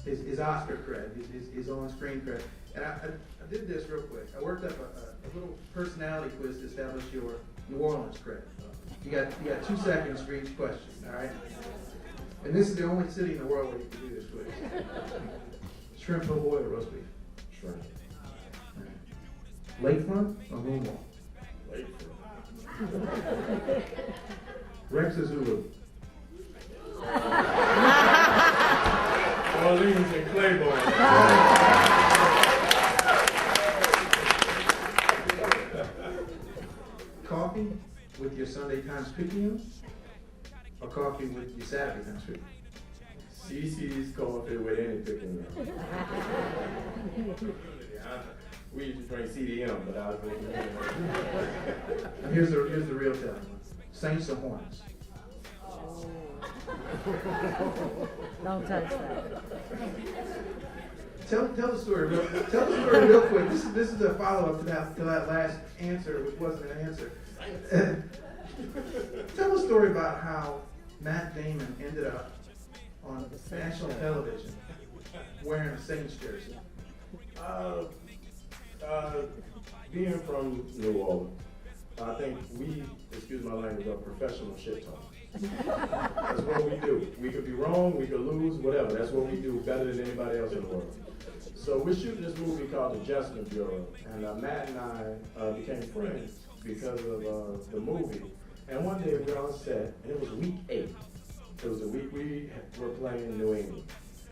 His Oscar cred, his on-screen cred. And I did this real quick. I worked up a little personality quiz to establish your New Orleans cred. You got 2 seconds for each question, all right? And this is the only city in the world where you can do this quiz. Shrimp po' boy or roast beef? Shrimp. Lakefront or Moonwalk? Lakefront. Rex or Zulu? Orleans and Claiborne. Coffee with your Sunday Times Picayune or coffee with your Saturday Times Picayune? CC's coffee with any picking up. We used to drink CDM, but I was drinking And here's the real tell. Saints or Hornets? Don't touch that. Tell the story real quick. This is a follow-up to that last answer, which wasn't an answer. Tell a story about how Matt Damon ended up on national television wearing a Saints jersey. Being from New Orleans, I think we, excuse my language, are professional shit talkers. That's what we do. We could be wrong, we could lose, whatever. That's what we do better than anybody else in the world. So we're shooting this movie called Adjustment Bureau, and Matt and I became friends because of the movie. And one day we were on set, and it was week 8. It was the week we were playing New England,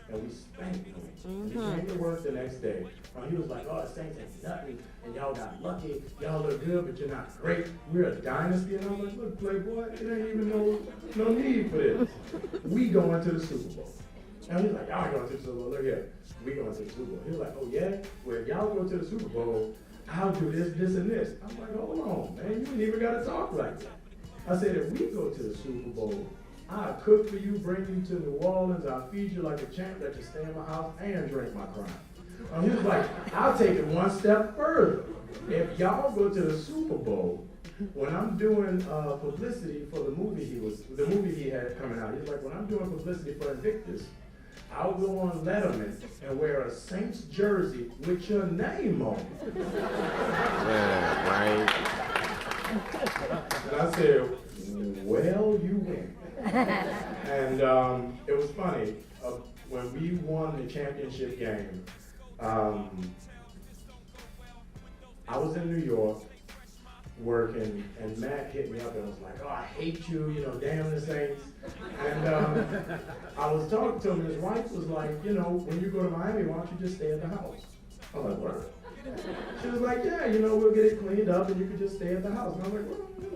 and we spanked New England. And he came to work the next day. He was like, "Oh, the Saints ain't nothing, and y'all got lucky. Y'all look good, but you're not great. We're a dynasty." And I'm like, "Look, Playboy, it ain't even no need for this. We going to the Super Bowl." And he's like, "Y'all going to the Super Bowl? Look here, we going to the Super Bowl." He was like, "Oh yeah? Well, if y'all go to the Super Bowl, I'll do this, and this." I'm like, "Hold on, man, you ain't even got to talk like that." I said, "If we go to the Super Bowl, I'll cook for you, bring you to New Orleans, I'll feed you like a champ, let you stay in my house, and drink my crown." He was like, "I'll take it one step further. If y'all go to the Super Bowl, when I'm doing publicity for the movie he had coming out, he's like, when I'm doing publicity for Invictus, I'll go on Letterman and wear a Saints jersey with your name on it." Yeah, right. And I said, "Well, you win." And it was funny. When we won the championship game, I was in New York working, and Matt hit me up and was like, "Oh, I hate you, damn the Saints." And I was talking to him, his wife was like, "When you go to Miami, why don't you just stay at the house?" I was like, "What?" She was like, "Yeah, we'll get it cleaned up and you could just stay at the house." And I'm like, "Well, you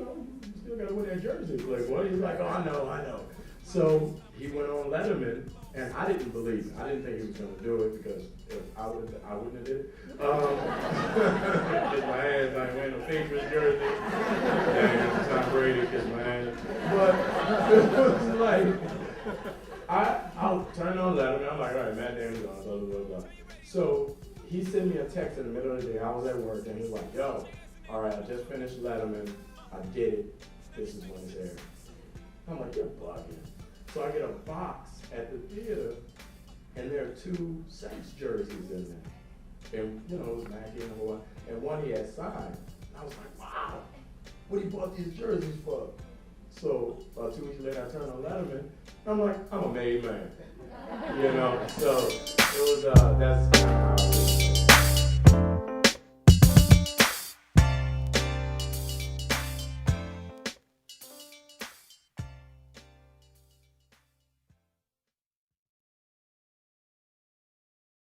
still gotta wear that jersey, Playboy." He's like, "Oh, I know. So he went on Letterman, and I didn't believe it. I didn't think he was gonna do it because if I wouldn't have did it. Kiss my ass, I ain't wearing no Patriots jersey. Damn, Tom Brady, kiss my ass. But it was like, I'll turn on Letterman. I'm like, all right, Matt Damon's on, blah, blah, blah, blah. So he sent me a text in the middle of the day. I was at work, and he was like, "Yo, all right, I just finished Letterman. I did it. This is when it's airing." I'm like, "You're bugging." So I get a box at the theater, and there are 2 Saints jerseys in there. And, it was Mackie and one he had signed. I was like, "Wow, what he bought these jerseys for?" So 2 weeks later, I turned on Letterman. I'm like, I'm a made man. So it was, that's